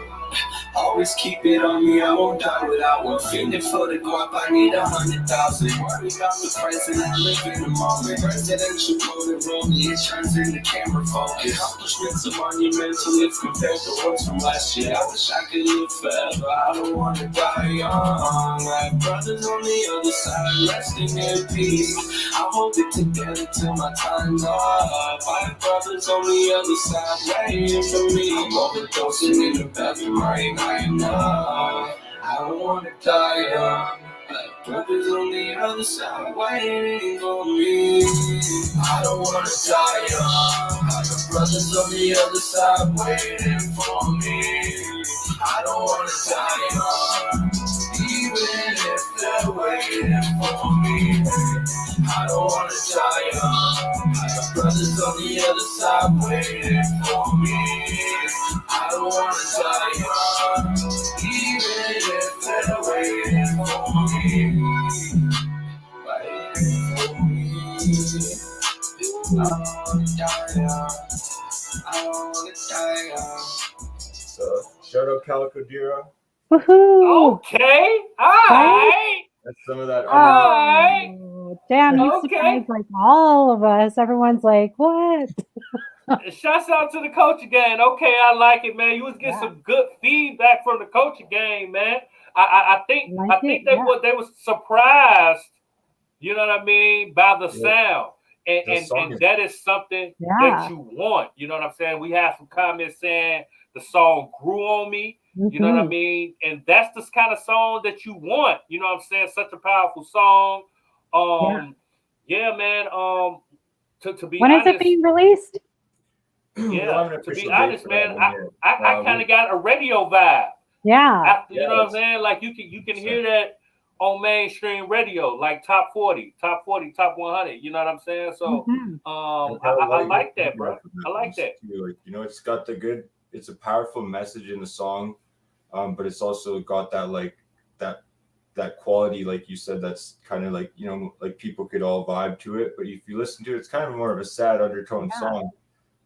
Always keep it on me, I won't die without one. Fiending for the guap, I need 100,000. Worry about the present, I live in the moment. Presidential mode roll me, it turns into camera focus. Accomplishments are monumental if compared to ones from last year. I wish I could live forever, I don't wanna die young. My brothers on the other side, resting in peace. I hold it together till my time's up. My brothers on the other side, waiting for me. I'm overdosing in the bathroom right now. I don't wanna die young. My brothers on the other side waiting for me. I don't wanna die young. I got brothers on the other side waiting for me. I don't wanna die young, even if they're waiting for me. I don't wanna die young. I got brothers on the other side waiting for me. I don't wanna die young, even if they're waiting for me. Waiting for me. I don't wanna die young. I don't wanna die young. So shout out Calico Dira. Woohoo! Okay, all right. That's some of that. Alright. Oh, damn, you Okay. surprised like all of us. Everyone's like, what? Shouts out to the coaching game. Okay, I like it, man. You was getting some good feedback from the coaching game, man. I think they was surprised, you know what I mean, by the sound. And that is something that you want. You know what I'm saying? We have some comments saying the song grew on me. You know what I mean? And that's the kind of song that you want. You know what I'm saying? Such a powerful song. Yeah, man. To be When honest, is it being released? Yeah, to be honest, man, I kind of got a radio vibe. Yeah. You know what I'm saying? Like you can hear that on mainstream radio, like top 40, top 100. You know what I'm saying? So I like that, bro. I like that. Like, you know, it's got it's a powerful message in the song, but it's also got that like that quality, like you said, that's kind of like, you know, like people could all vibe to it. But if you listen to it, it's kind of more of a sad undertone song.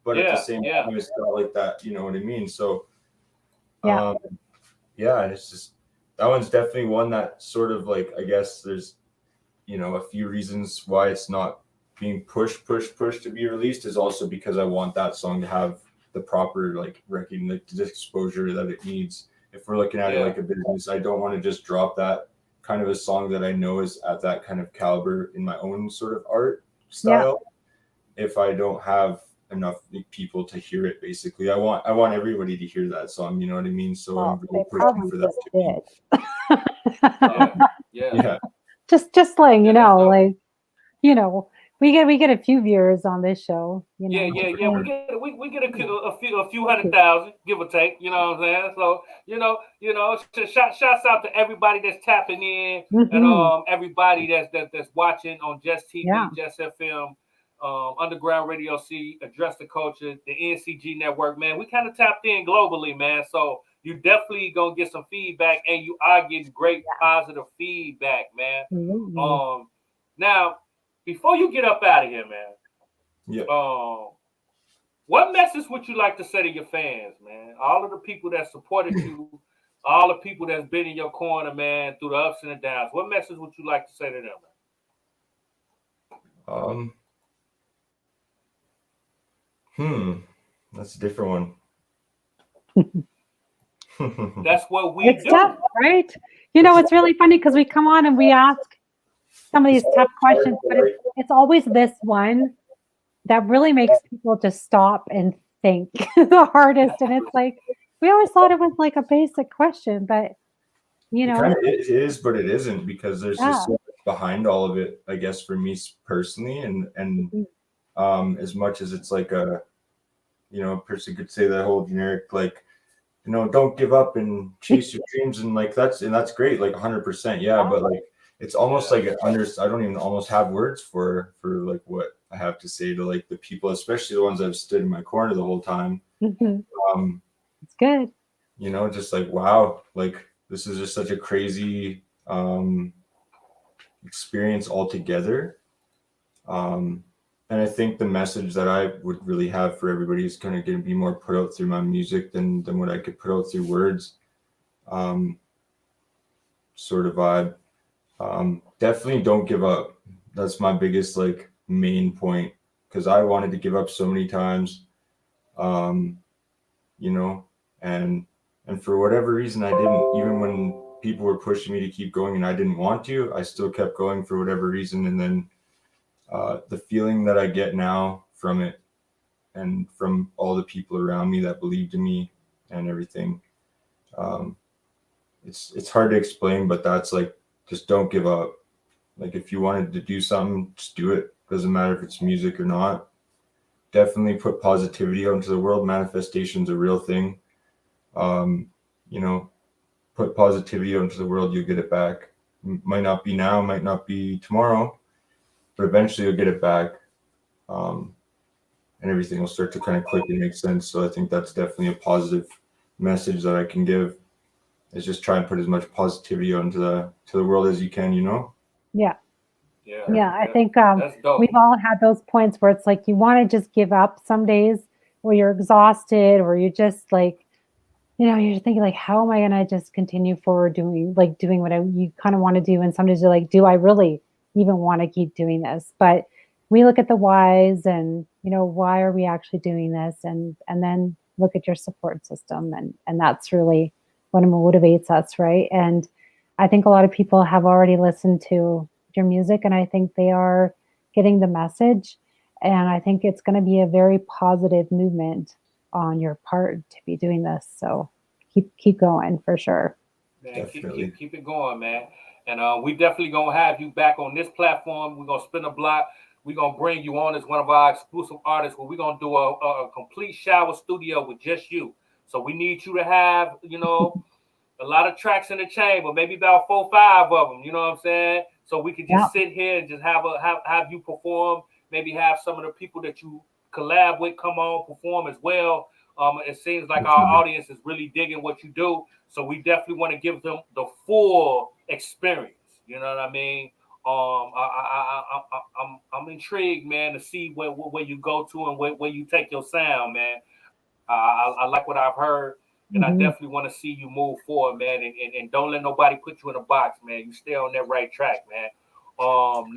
But at the same time, it's not like that, you know what I mean? So, it's just, that one's definitely one that sort of like, I guess there's, you know, a few reasons why it's not being pushed to be released is also because I want that song to have the proper, like, recognition, the exposure that it needs. If we're looking at it like a business, I don't want to just drop that kind of a song that I know is at that kind of caliber in my own sort of art style. If I don't have enough people to hear it, basically I want everybody to hear that song, you know what I mean? So I'm really pushing for that to be. just letting you know, like, you know, we get a few viewers on this show, you know. We get a few 100,000, give or take, you know what I'm saying? So you know shouts out to everybody that's tapping in, and everybody that's watching on Just TV, Just FM, Underground Radio C, Address the Culture, the NCG network, man. We kind of tapped in globally, man. So you definitely gonna get some feedback, and you are getting great positive feedback, man. Now, before you get up out of here, man, what message would you like to say to your fans, man? All of the people that supported you all the people that's been in your corner, man, through the ups and the downs. What message would you like to say to them? That's a different one. That's what we It's do. tough, right? You know, it's really funny because we come on and we ask some of these tough questions, but it's always this one that really makes people just stop and think the hardest. And it's like, we always thought it was like a basic question, but you know, it is, but it isn't, because there's just so much behind all of it, I guess, for me personally. And as much as it's like a, you know, a person could say that whole generic, like, you know, don't give up and chase your dreams, and like that's great, like 100%, yeah. But like it's almost like I don't even almost have words for like what I have to say to like the people, especially the ones that have stood in my corner the whole time. It's good. You know, just like, wow, like this is just such a crazy experience altogether. And I think the message that I would really have for everybody is kind of going to be more put out through my music than what I could put out through words. Sort of vibe. Definitely don't give up. That's my biggest like main point, because I wanted to give up so many times. You know, and for whatever reason I didn't. Even when people were pushing me to keep going and I didn't want to, I still kept going for whatever reason. And then the feeling that I get now from it, and from all the people around me that believed in me and everything, it's hard to explain, but that's like, just don't give up. Like if you wanted to do something, just do it. Doesn't matter if it's music or not. Definitely put positivity out into the world. Manifestation's a real thing. You know, put positivity out into the world, you'll get it back. Might not be now, might not be tomorrow, but eventually you'll get it back. And everything will start to kind of click and make sense. So I think that's definitely a positive message that I can give, is just try and put as much positivity out into the world as you can, you know? Yeah. Yeah, I think that's dope. we've all had those points where it's like you want to just give up some days, or you're exhausted, or you're just like, you know, you're thinking like, how am I going to just continue forward doing what you kind of want to do? And some days you're like, do I really even want to keep doing this? But we look at the whys, and, you know, why are we actually doing this? And then look at your support system. And that's really what motivates us, right? And I think a lot of people have already listened to your music, and I think they are getting the message. And I think it's going to be a very positive movement on your part to be doing this. So keep going for sure. Man, keep it going, man. And we definitely gonna have you back on this platform. We're gonna spin a block. We're gonna bring you on as one of our exclusive artists, where we're gonna do a complete shower studio with just you. So we need you to have, you know, a lot of tracks in the chamber, maybe about 4 or 5 of them. You know what I'm saying? So we can just sit here and just have you perform. Maybe have some of the people that you collab with come on perform as well. It seems like our audience is really digging what you do, so we definitely want to give them the full experience. You know what I mean? I'm intrigued, man, to see where you go to and where you take your sound, man. I like what I've heard, and I definitely want to see you move forward, man. And don't let nobody put you in a box, man. You stay on that right track, man.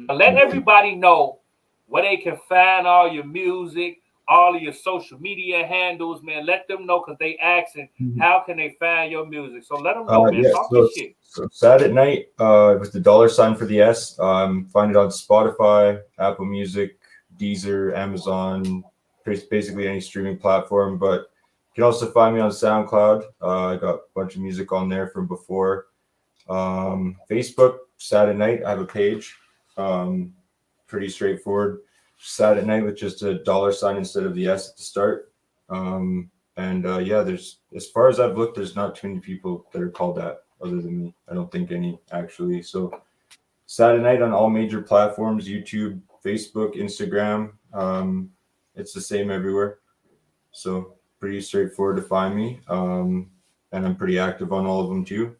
Let everybody know where they can find all your music, all of your social media handles, man. Let them know, because they asking how can they find your music. So let them know, man. Talk your shit. So SadAtNight, with the $ for the S. Find it on Spotify, Apple Music, Deezer, Amazon, basically any streaming platform. But you can also find me on SoundCloud. I got a bunch of music on there from before. Facebook, SadAtNight. I have a page. Pretty straightforward. SadAtNight with just a $ instead of the S at the start. Yeah, there's, as far as I've looked, there's not too many people that are called that other than me. I don't think any, actually. So SadAtNight on all major platforms: YouTube, Facebook, Instagram. It's the same everywhere. So pretty straightforward to find me. And I'm pretty active on all of them too.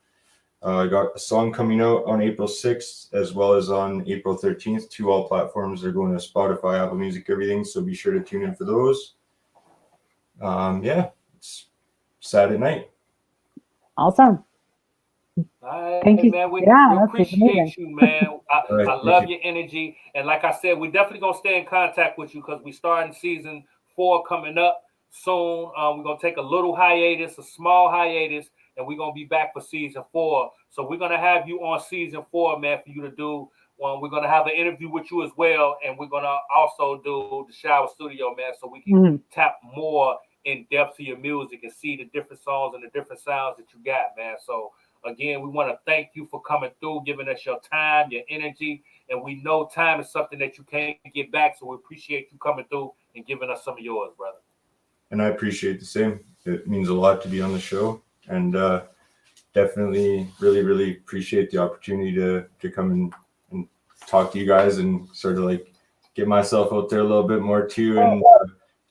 I got a song coming out on April 6th, as well as on April 13th to all platforms. They're going to Spotify, Apple Music, everything. So be sure to tune in for those. It's SadAtNight. Awesome. Thank Hey you. man, we Yeah, that's amazing. appreciate you, man. All right, I thank love you. your energy, and like I said, we definitely gonna stay in contact with you because we starting season 4 coming up soon. We're gonna take a little hiatus, a small hiatus, and we're gonna be back for season 4. So we're gonna have you on season 4, man, for you to do. We're gonna have an interview with you as well, and we're gonna also do the shower studio, man, so we can Mhm. tap more in depth to your music and see the different songs and the different sounds that you got, man. So again, we want to thank you for coming through, giving us your time, your energy, and we know time is something that you can't get back. So we appreciate you coming through and giving us some of yours, brother. And I appreciate the same. It means a lot to be on the show, and definitely really appreciate the opportunity to come and talk to you guys and sort of like get myself out there a little bit more too, and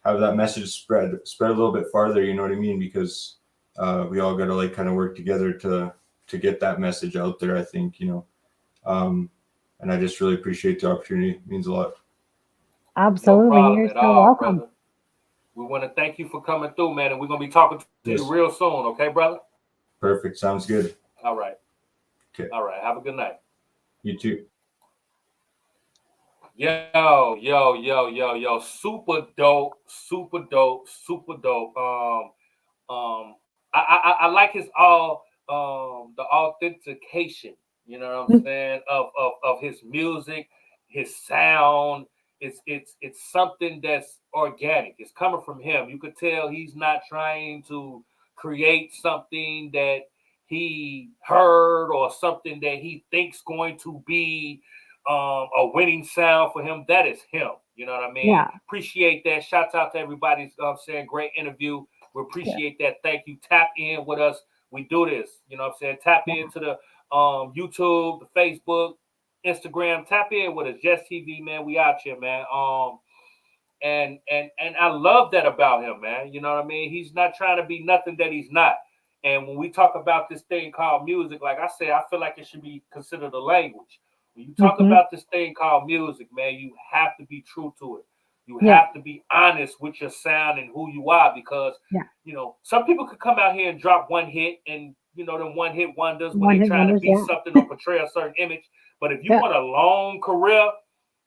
have that message spread a little bit farther. You know what I mean? Because we all got to like kind of work together to get that message out there. I think and I just really appreciate the opportunity. It means a lot. No Absolutely. problem You're at so all, welcome. brother. We want to thank you for coming through, man, and we're gonna be talking to you Yes, real soon, okay, brother? perfect. Sounds good. All right. Okay, All right. Have a good night. you too. Yo. Super dope, super dope, super dope. I like his all the authentication, you know what I'm saying, of his music, his sound. It's something that's organic. It's coming from him. You could tell he's not trying to create something that he heard or something that he thinks going to be a winning sound for him. That is him. You know what I mean? Yeah. Appreciate that. Shouts out to everybody. Saying great interview. We Yeah. appreciate that. Thank you. Tap in with us. We do this. You know what I'm saying? Tap into the YouTube, the Facebook, Instagram. Tap in with us. Just TV, man. We out here, man. And I love that about him, man. You know what I mean? He's not trying to be nothing that he's not. And when we talk about this thing called music, like I said, I feel like it should be considered a language. When you talk Hmm. about this thing called music, man, you have to be true to it. You Yeah. have to be honest with your sound and who you are because, Yeah. some people could come out here and drop one hit and, them one hit wonders where One they hit trying to wonders. be Yeah. something or portray a certain image. But if you Yeah. want a long career,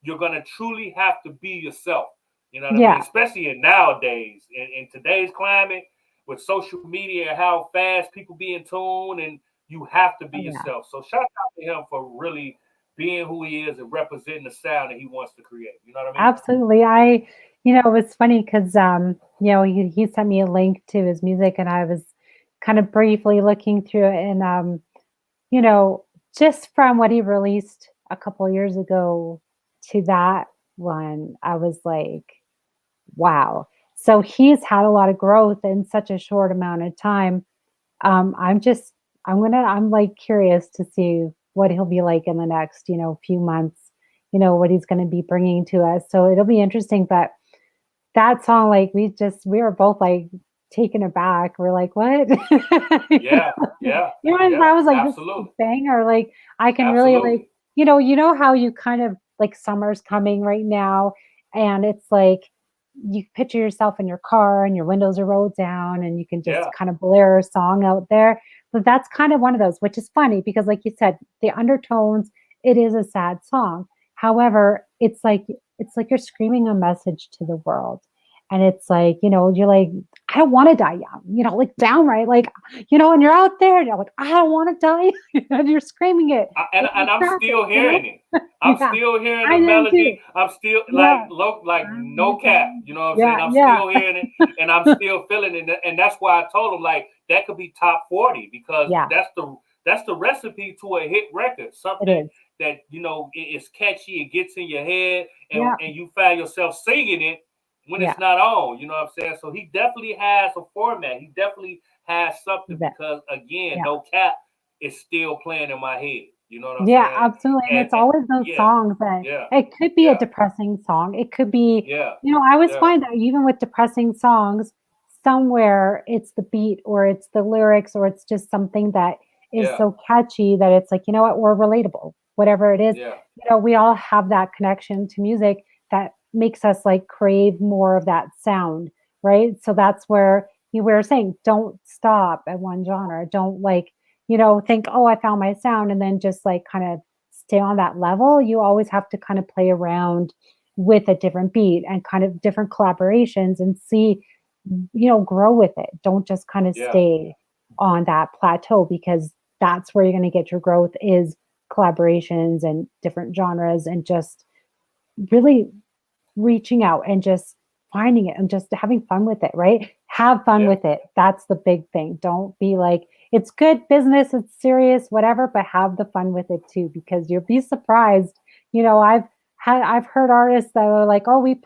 you're going to truly have to be yourself. You know what I mean? Yeah. Especially in nowadays, in today's climate, with social media and how fast people be in tune, and you have to be Oh, yeah. yourself. So shout out to him for really being who he is and representing the sound that he wants to create. You know what I mean? Absolutely. It was funny because, he sent me a link to his music and I was kind of briefly looking through it. And, you know, just from what he released a couple years ago to that one, I was like, wow. So he's had a lot of growth in such a short amount of time. Um, I'm just, I'm like curious to see what he'll be like in the next, few months, what he's going to be bringing to us. So it'll be interesting. But that song, like, we were both like taken aback. We're like, what? Yeah, yeah, And yeah. I was like, this is a Absolutely. banger. Like, I can really like, Absolutely. how you kind of like summer's coming right now, and it's like you picture yourself in your car and your windows are rolled down and you can just Yeah, kind of blare a song out there. But that's kind of one of those, which is funny because, like you said, the undertones, it is a sad song. However, it's like you're screaming a message to the world. And it's like, you're like, I don't want to die young, like downright, like, and you're out there and you're like, I don't want to die. And you're screaming it in and I'm traffic, still hearing it. I'm Yeah, still hearing the I am too. melody. I'm still Yeah. like I wanna no cap. die. You know what I'm saying? Yeah, I'm yeah. still hearing it, and I'm still feeling it. And that's why I told him like that could be top 40 because Yeah, that's the recipe to a hit record. it Something is. that is catchy. It gets in your head, Yeah, and you find yourself singing it when yeah. it's not on. You know what I'm saying? So he definitely has a format. He definitely has something That, because again, yeah. no cap, it's still playing in my head. You know what I'm Yeah, saying? absolutely. And it's And always those yeah, songs that yeah, it could be a yeah, depressing song. It could be, yeah, I always yeah, find that even with depressing songs, somewhere it's the beat or it's the lyrics or it's just something that is yeah, so catchy that it's like, you know what, we're relatable, whatever it is. yeah, We all have that connection to music that makes us like crave more of that sound, right? So that's where you were saying, don't stop at one genre. Don't like, think, oh, I found my sound, and then just like kind of stay on that level. You always have to kind of play around with a different beat and kind of different collaborations and see, grow with it. Don't just kind of stay on that plateau, because that's where you're going to get your growth, is collaborations and different genres, and just really reaching out and just finding it and just having fun with it, right? Have fun with it. That's the big thing. Don't be like, it's good business, it's serious, whatever, but have the fun with it too, because you'll be surprised. I've heard artists that are like, oh, me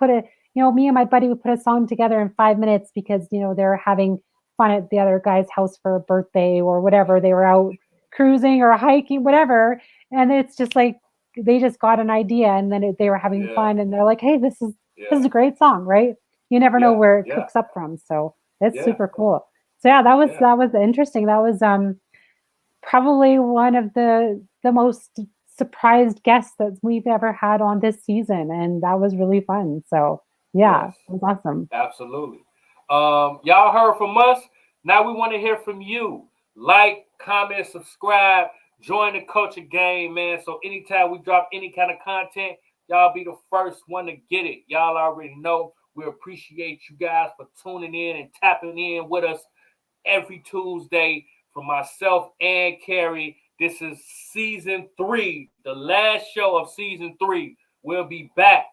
and my buddy, we put a song together in 5 minutes because, they're having fun at the other guy's house for a birthday or whatever. They were out cruising or hiking, whatever. And it's just like, they just got an idea, and then they were having fun, and they're like, hey, this is a great song, right? You never know where it cooks up from. So it's super cool. So that was interesting. That was probably one of the most surprised guests that we've ever had on this season, and that was really fun. So it was awesome. Absolutely. Y'all heard from us. Now we want to hear from you. Like, comment, subscribe, join the culture game, man. So anytime we drop any kind of content, y'all be the first one to get it. Y'all already know. We appreciate you guys for tuning in and tapping in with us every Tuesday. From myself and Carrie, this is season 3, the last show of season 3. We'll be back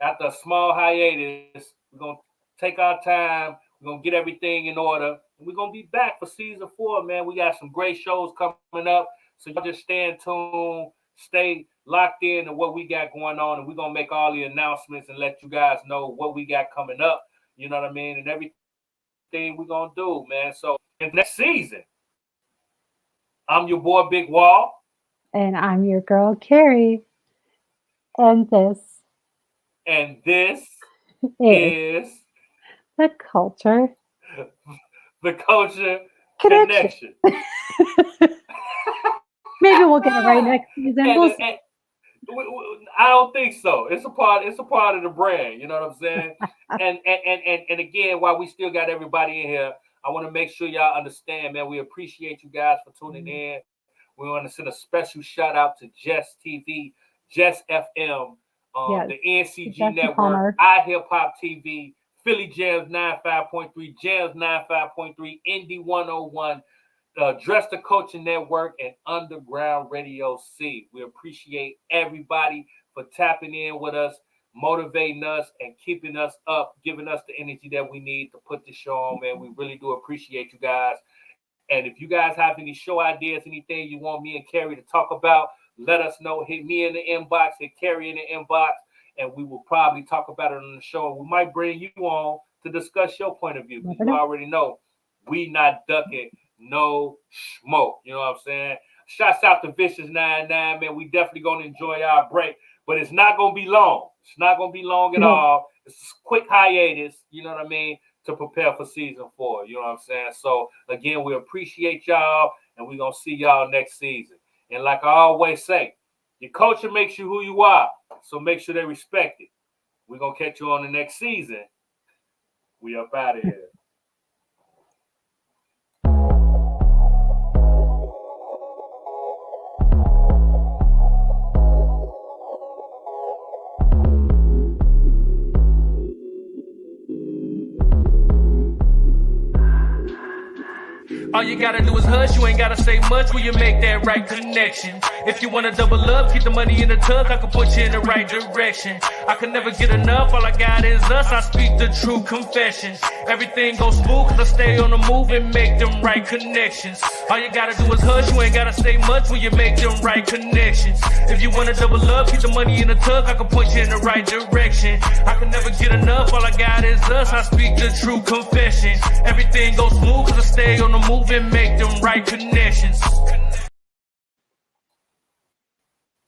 after a small hiatus. We're going to take our time. We're going to get everything in order. And we're going to be back for season 4, man. We got some great shows coming up. So y'all just stay in tune, stay locked in to what we got going on, and we're going to make all the announcements and let you guys know what we got coming up, you know what I mean, and everything we're going to do, man. So in next season, I'm your boy, Big Wall. And I'm your girl, Carrie. And this is the culture. The culture connection. Maybe we'll get it right next season. I don't think so. It's a part of the brand. You know what I'm saying? and again, while we still got everybody in here, I want to make sure y'all understand, man. We appreciate you guys for tuning in. We want to send a special shout out to Jess TV, Jess FM, the NCG Network, iHip-Hop TV, Philly Jams 95.3, Jams 95.3, Indie 101. Dress the Culture Network, and Underground Radio C. We appreciate everybody for tapping in with us, motivating us, and keeping us up, giving us the energy that we need to put the show on, man. We really do appreciate you guys. And if you guys have any show ideas, anything you want me and Carrie to talk about, let us know. Hit me in the inbox, hit Carrie in the inbox, and we will probably talk about it on the show. We might bring you on to discuss your point of view. You already know we not ducking no smoke. You know what I'm saying? Shouts out to Vicious 99, man. We definitely gonna enjoy our break, but it's not gonna be long. It's not gonna be long at all. It's a quick hiatus, you know what I mean, to prepare for season 4. You know what I'm saying? So again, we appreciate y'all, and we're gonna see y'all next season. And like I always say, your culture makes you who you are, so make sure they respect it. We're gonna catch you on the next season. We up out of here. All you gotta do is hush, you ain't gotta say much when you make that right connection. If you wanna double up, keep the money in the tuck, I can put you in the right direction. I can never get enough, all I got is us, I speak the true confessions. Everything goes smooth, cause I stay on the move and make them right connections. All you gotta do is hush, you ain't gotta say much when you make them right connections. If you wanna double up, keep the money in the tuck, I can put you in the right direction. I can never get enough, all I got is us, I speak the true confession. Everything goes smooth, cause I stay on the move and make them right connections.